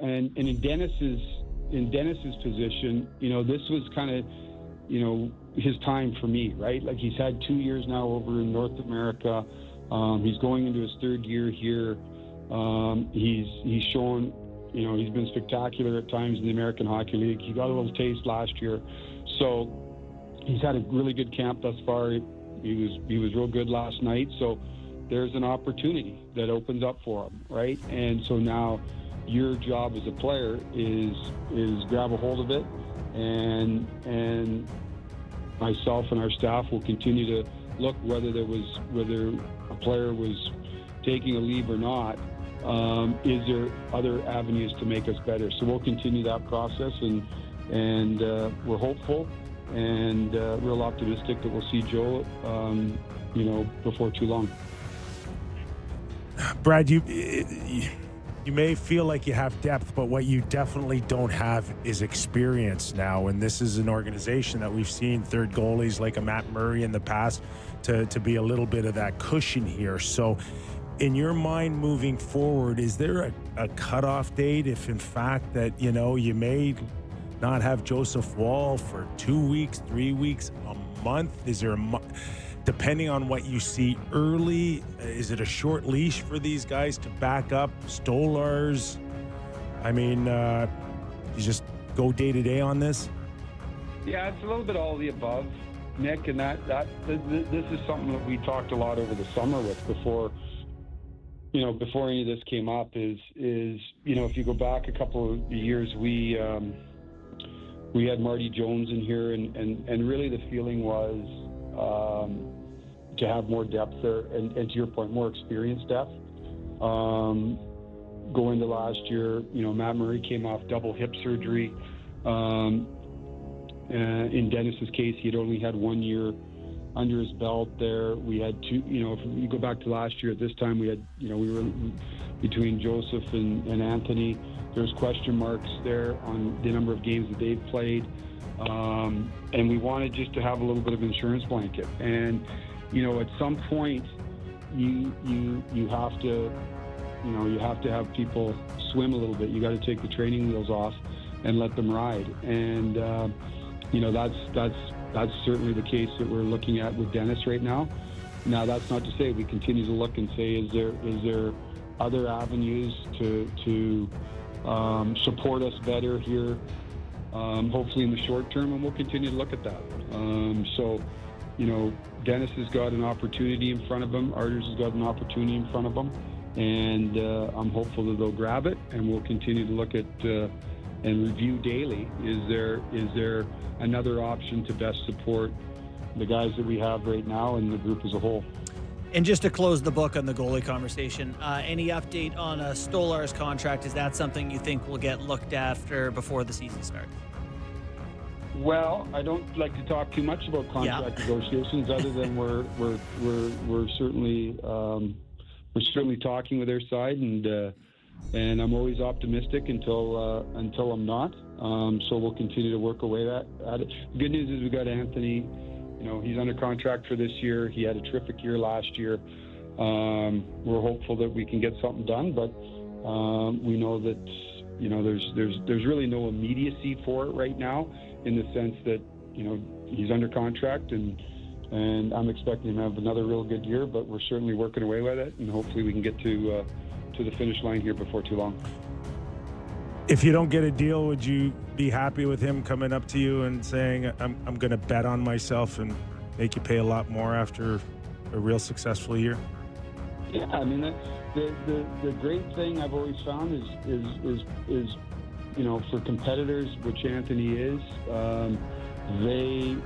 and in Dennis's position, this was kind of, his time for me, right? Like, he's had 2 years now over in North America. He's going into his third year here. He's shown, he's been spectacular at times in the American Hockey League. He got a little taste last year. So he's had a really good camp thus far. He was real good last night. So there's an opportunity that opens up for him, right? And so now your job as a player is grab a hold of it, and myself and our staff will continue to look whether a player was taking a leave or not. Is there other avenues to make us better? So we'll continue that process, and we're hopeful and real optimistic that we'll see Joe, before too long. Brad, you may feel like you have depth, but what you definitely don't have is experience now. And this is an organization that we've seen third goalies like a Matt Murray in the past to be a little bit of that cushion here. So in your mind moving forward, is there a cutoff date if in fact that, you may not have Joseph Woll for 2 weeks, 3 weeks, a month? Is there depending on what you see early, is it a short leash for these guys to back up Stolarz? I mean, you just go day to day on this? Yeah, it's a little bit all of the above, Nick, and this is something that we talked a lot over the summer with before any of this came up is if you go back a couple of years, we had Marty Jones in here, and really the feeling was to have more depth there, and to your point, more experienced depth. Going to last year, Matt Murray came off double hip surgery. In Dennis's case, he had only had 1 year under his belt there. We had two, if you go back to last year at this time, we had, we were between Joseph and Anthony. There's question marks there on the number of games that they've played. And we wanted just to have a little bit of insurance blanket. And, at some point you have to, you have to have people swim a little bit. You got to take the training wheels off and let them ride. And, that's certainly the case that we're looking at with Dennis right now. Now, that's not to say we continue to look and say, is there other avenues to support us better here, hopefully in the short term, and we'll continue to look at that. Dennis has got an opportunity in front of him. Arturs has got an opportunity in front of him, and I'm hopeful that they'll grab it, and we'll continue to look at and review daily. Is there another option to best support the guys that we have right now and the group as a whole? And just to close the book on the goalie conversation, any update on a Stolarz contract? Is that something you think will get looked after before the season starts? Well, I don't like to talk too much about contract negotiations, other than we're certainly talking with their side, and I'm always optimistic until I'm not. So we'll continue to work away at it. The good news is we got Anthony. He's under contract for this year. He had a terrific year last year. We're hopeful that we can get something done, but we know that there's really no immediacy for it right now, in the sense that he's under contract, and I'm expecting him to have another real good year. But we're certainly working away with it, and hopefully we can get to the finish line here before too long. If you don't get a deal, would you be happy with him coming up to you and saying, I'm going to bet on myself and make you pay a lot more after a real successful year? Yeah, I mean, the great thing I've always found is for competitors, which Anthony is, they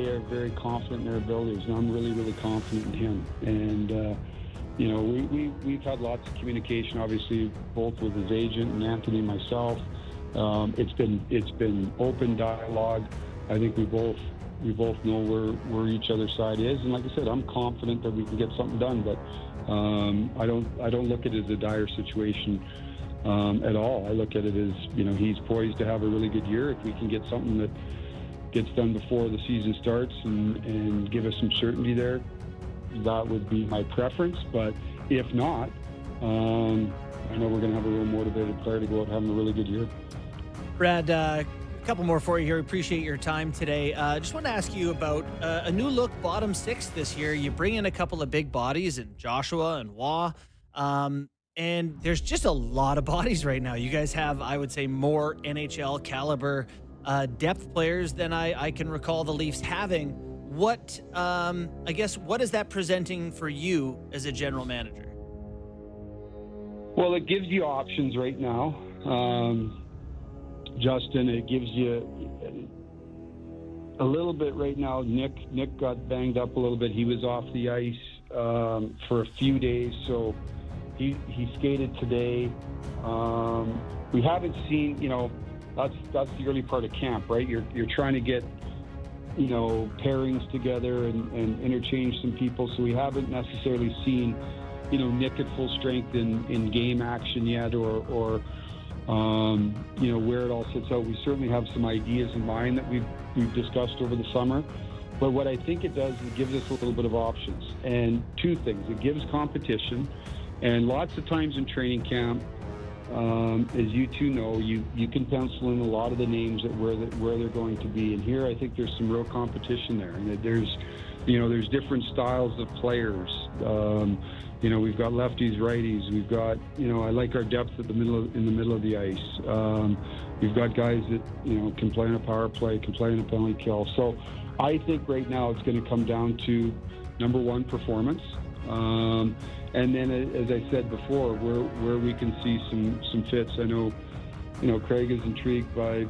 are very confident in their abilities, and I'm really, really confident in him. And we've had lots of communication, obviously, both with his agent and Anthony and myself. It's been open dialogue. I think we both know where each other's side is, and like I said, I'm confident that we can get something done. But I don't look at it as a dire situation at all. I look at it as he's poised to have a really good year. If we can get something that gets done before the season starts and give us some certainty there, that would be my preference. But if not, I know we're going to have a real motivated player to go out having a really good year. Brad, a couple more for you here. Appreciate your time today. Just want to ask you about a new look bottom six this year. You bring in a couple of big bodies in Joshua and Wah. And there's just a lot of bodies right now. You guys have, I would say, more NHL caliber depth players than I can recall the Leafs having. What, what is that presenting for you as a general manager? Well, it gives you options right now, Justin. It gives you a little bit right now. Nick got banged up a little bit. He was off the ice for a few days, so he skated today. We haven't seen, that's the early part of camp, right? You're trying to get, pairings together and interchange some people. So we haven't necessarily seen, Nick at full strength in game action yet, or where it all sits out. We certainly have some ideas in mind that we've discussed over the summer. But what I think it does is it gives us a little bit of options. And two things: it gives competition, and lots of times in training camp, as you two know, you can pencil in a lot of the names that where they're going to be. And here, I think there's some real competition there, and that there's different styles of players. We've got lefties, righties. We've got, I like our depth in the middle of the ice. We've got guys that can play on a power play, can play on a penalty kill. So I think right now it's going to come down to number one, performance. And then, as I said before, where we can see some fits. I know, Craig is intrigued by,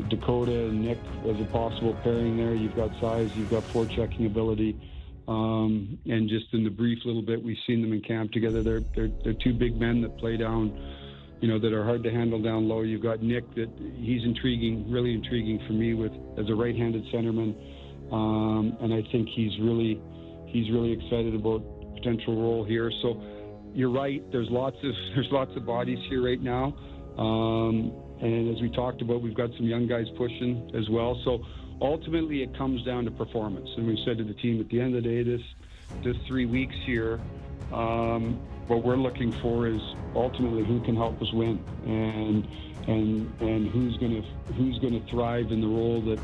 Dakota and Nick as a possible pairing there. You've got size, you've got forechecking ability, and just in the brief little bit we've seen them in camp together, they're two big men that play down, that are hard to handle down low. You've got Nick, that he's intriguing, really intriguing for me as a right-handed centerman, and I think he's really excited about potential role here. So you're right, there's lots of bodies here right now, and as we talked about, we've got some young guys pushing as well. So ultimately it comes down to performance, and we said to the team at the end of the day, this 3 weeks here, what we're looking for is ultimately who can help us win, and who's going to thrive in the role that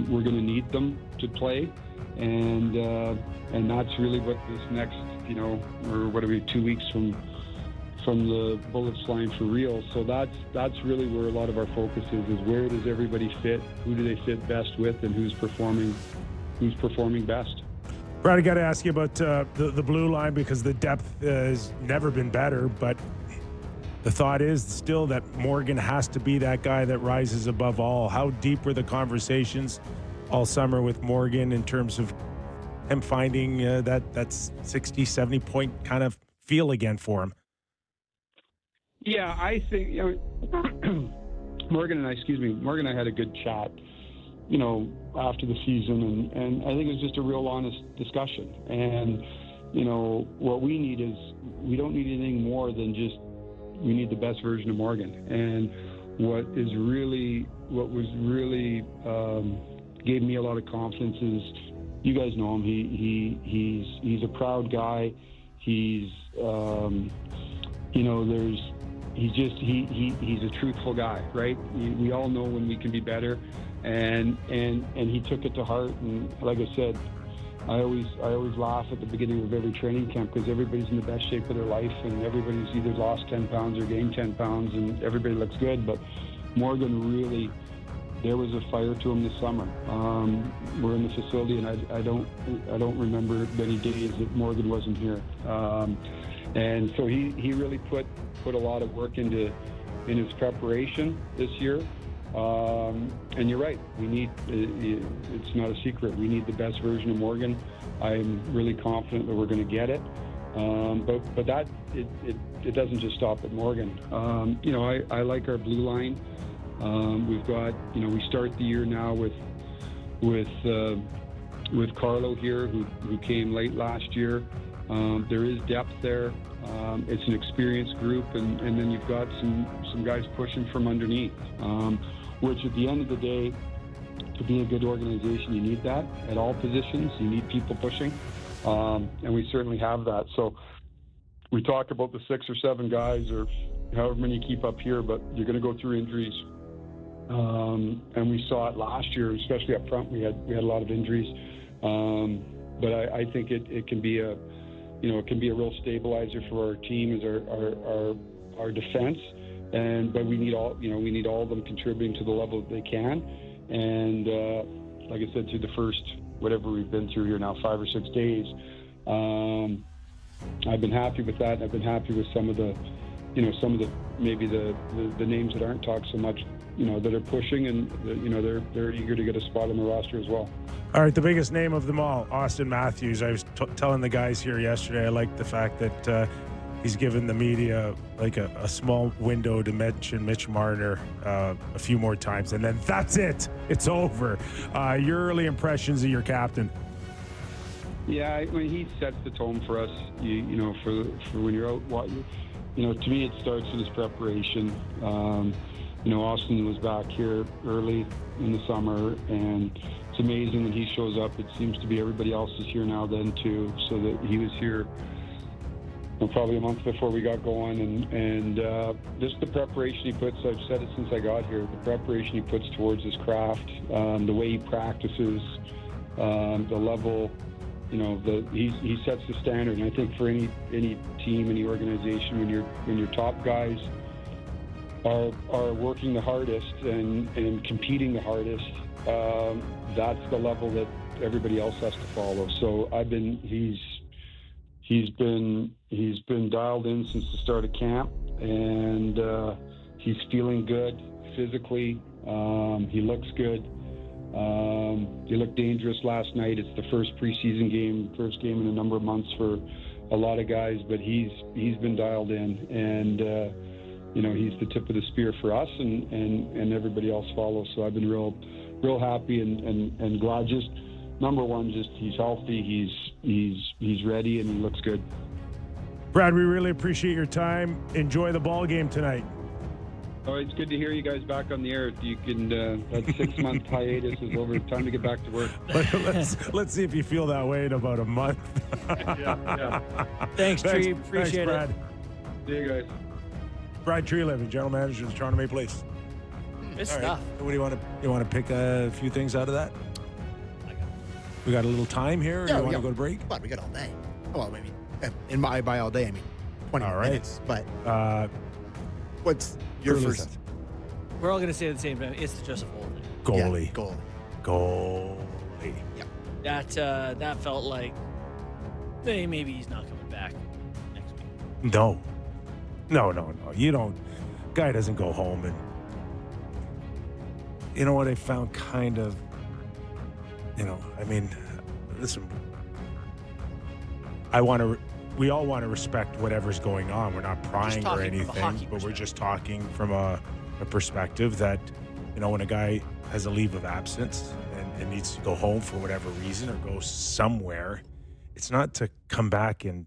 we're going to need them to play. And that's really what this next, or what are we, 2 weeks from the Bullets flying for real. So that's really where a lot of our focus is where does everybody fit, who do they fit best with, and who's performing best. Brad, I got to ask you about the blue line, because the depth has never been better, but the thought is still that Morgan has to be that guy that rises above all. How deep were the conversations all summer with Morgan in terms of him finding that 60, 70 point kind of feel again for him? Yeah, I think Morgan and I had a good chat, after the season, and I think it was just a real honest discussion. And what we need is, we don't need anything more than just, we need the best version of Morgan. And what was really gave me a lot of confidence is, you guys know him. He's a proud guy. He's he's a truthful guy, right? We all know when we can be better, and he took it to heart. And like I said, I always laugh at the beginning of every training camp, because everybody's in the best shape of their life, and everybody's either lost 10 pounds or gained 10 pounds, and everybody looks good. But Morgan really, there was a fire to him this summer. We're in the facility, and I don't remember many days that Morgan wasn't here. And so he really put a lot of work in his preparation this year. And you're right, we need, it's not a secret, we need the best version of Morgan. I'm really confident that we're going to get it. But that, it doesn't just stop at Morgan. I like our blue line. We've got, we start the year now with Carlo here, who came late last year. There is depth there. It's an experienced group, and then you've got some guys pushing from underneath, which at the end of the day, to be a good organization, you need that at all positions. You need people pushing, and we certainly have that. So we talk about the 6 or 7 guys or however many you keep up here, but you're going to go through injuries. And we saw it last year, especially up front. We had a lot of injuries. But I think it can be a real stabilizer for our team as our defense. But we need all of them contributing to the level that they can. And like I said, through the first whatever we've been through here now, 5 or 6 days, I've been happy with that. I've been happy with some of the maybe the names that aren't talked so much, that are pushing, and they're eager to get a spot on the roster as well. All right, the biggest name of them all, Austin Matthews. I was telling the guys here yesterday, I like the fact that he's given the media like a small window to mention Mitch Marner a few more times, and then that's it. It's over. Your early impressions of your captain. Yeah, I mean, he sets the tone for us. For when you're out, to me, it starts with his preparation. Austin was back here early in the summer, and it's amazing when he shows up. It seems to be everybody else is here now then too, so that he was here probably a month before we got going, and just the preparation he puts. I've said it since I got here. The preparation he puts towards his craft, the way he practices, the level. He sets the standard, and I think for any team, any organization, when your top guys are working the hardest and competing the hardest, that's the level that everybody else has to follow. So he's been dialed in since the start of camp, and he's feeling good physically. He looks good. He looked dangerous last night. It's the first preseason game, first game in a number of months for a lot of guys, but he's been dialed in, and he's the tip of the spear for us, and everybody else follows. So I've been real happy and glad. Just number one, just he's healthy, he's ready, and he looks good. Brad, we really appreciate your time. Enjoy the ball game tonight. Oh, it's good to hear you guys back on the air. You can that 6-month hiatus is over. Time to get back to work. Let's see if you feel that way in about a month. Yeah. Thanks, Tree. Appreciate Brad. it. See you guys. Brad Treelevin, General Manager of the Toronto Maple Leafs. Good stuff. What do you want to pick a few things out of that? We got a little time here. Or you want to go to break? But we got all day. Well, maybe by all day, I mean 20 minutes. But what's your first? We're all going to say at the same time. It's Joseph Holden. Goalie. Yeah, Goalie. Yeah. That felt like maybe he's not coming back next week. No. You don't. Guy doesn't go home. And you know what I found kind of, listen, we all want to respect whatever's going on. We're not prying or anything, but we're just talking from a perspective that, when a guy has a leave of absence and needs to go home for whatever reason or go somewhere, it's not to come back and